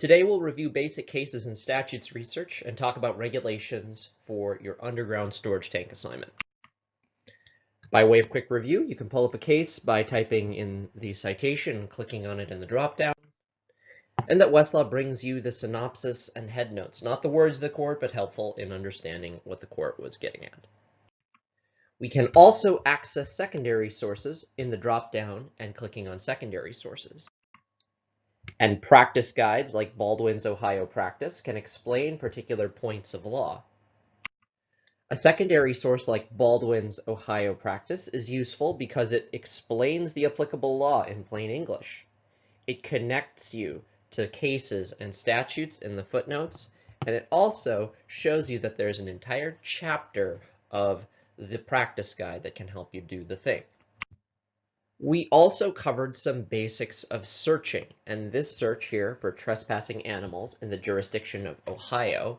Today we'll review basic cases in statutes research and talk about regulations for your underground storage tank assignment. By way of quick review, you can pull up a case by typing in the citation and clicking on it in the dropdown. And that Westlaw brings you the synopsis and headnotes, not the words of the court, but helpful in understanding what the court was getting at. We can also access secondary sources in the dropdown and clicking on secondary sources. And practice guides like Baldwin's Ohio Practice can explain particular points of law. A secondary source like Baldwin's Ohio Practice is useful because it explains the applicable law in plain English. It connects you to cases and statutes in the footnotes, and it also shows you that there's an entire chapter of the practice guide that can help you do the thing. We also covered some basics of searching, and this search here for trespassing animals in the jurisdiction of Ohio,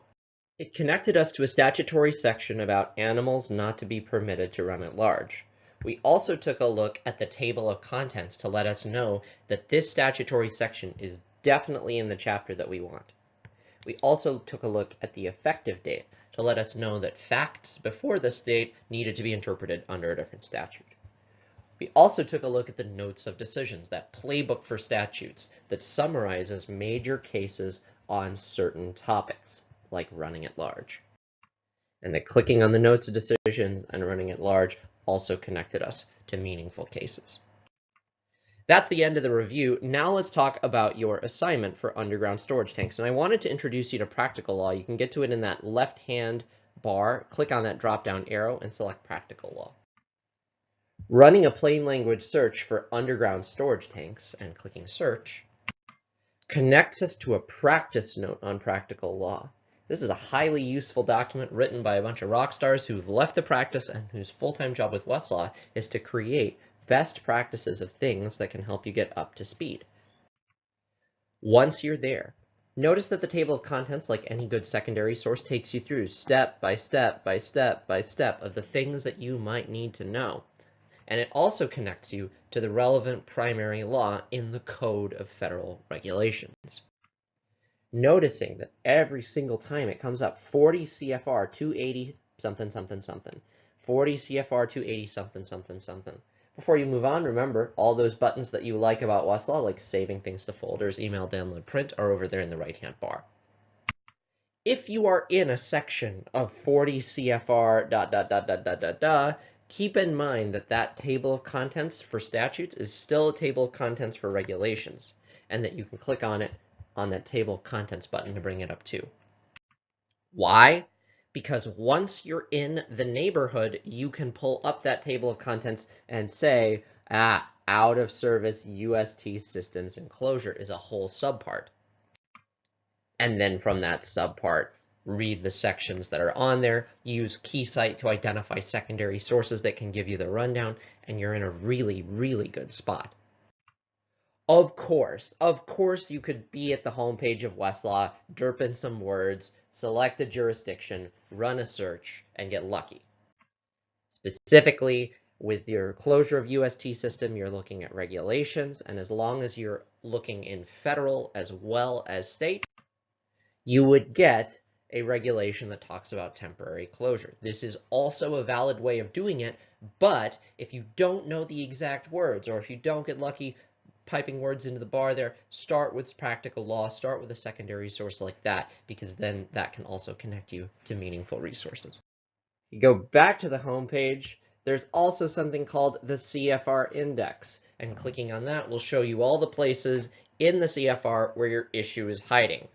it connected us to a statutory section about animals not to be permitted to run at large. We also took a look at the table of contents to let us know that this statutory section is definitely in the chapter that we want. We also took a look at the effective date to let us know that facts before this date needed to be interpreted under a different statute. We also took a look at the notes of decisions, that playbook for statutes that summarizes major cases on certain topics, like running at large. And that clicking on the notes of decisions and running at large also connected us to meaningful cases. That's the end of the review. Now let's talk about your assignment for underground storage tanks. And I wanted to introduce you to practical law. You can get to it in that left-hand bar. Click on that drop-down arrow and select practical law. Running a plain language search for underground storage tanks and clicking search connects us to a practice note on practical law. This is a highly useful document written by a bunch of rock stars who've left the practice and whose full-time job with Westlaw is to create best practices of things that can help you get up to speed. Once you're there, notice that the table of contents, like any good secondary source, takes you through step by step by step by step of the things that you might need to know. And it also connects you to the relevant primary law in the Code of Federal Regulations. Noticing that every single time it comes up 40 CFR 280 something something something, 40 CFR 280 something something something. Before you move on, remember all those buttons that you like about Westlaw, like saving things to folders, email, download, print, are over there in the right-hand bar. If you are in a section of 40 CFR ... keep in mind that that table of contents for statutes is still a table of contents for regulations, and that you can click on it on that table of contents button to bring it up too. Why? Because once you're in the neighborhood, you can pull up that table of contents and say, out of service UST systems enclosure is a whole subpart. And then from that subpart, read the sections that are on there, use KeyCite to identify secondary sources that can give you the rundown, and you're in a really, really good spot. Of course, you could be at the homepage of Westlaw, derp in some words, select a jurisdiction, run a search, and get lucky. Specifically, with your closure of UST system, you're looking at regulations, and as long as you're looking in federal as well as state, you would get a regulation that talks about temporary closure. This is also a valid way of doing it, but if you don't know the exact words, or if you don't get lucky typing words into the bar there, start with practical law, start with a secondary source like that, because then that can also connect you to meaningful resources. If you go back to the home page, there's also something called the CFR index, and clicking on that will show you all the places in the CFR where your issue is hiding.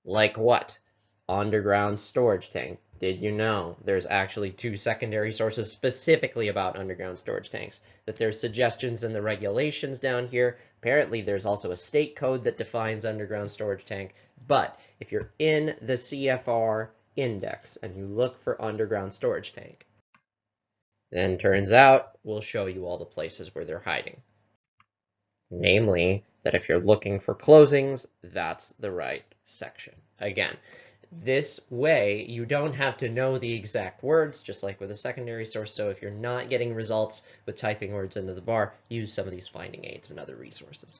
Like what? Underground storage tank. Did you know there's actually 2 secondary sources specifically about underground storage tanks? That there's suggestions in the regulations down here. Apparently there's also a state code that defines underground storage tank. But if you're in the CFR index and you look for underground storage tank, then turns out we'll show you all the places where they're hiding. Namely, that if you're looking for closings, that's the right section. Again, this way you don't have to know the exact words, just like with a secondary source. So if you're not getting results with typing words into the bar, use some of these finding aids and other resources.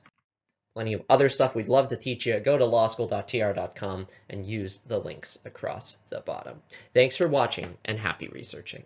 plenty of other stuff we'd love to teach you, go to lawschool.tr.com and use the links across the bottom. Thanks for watching and happy researching.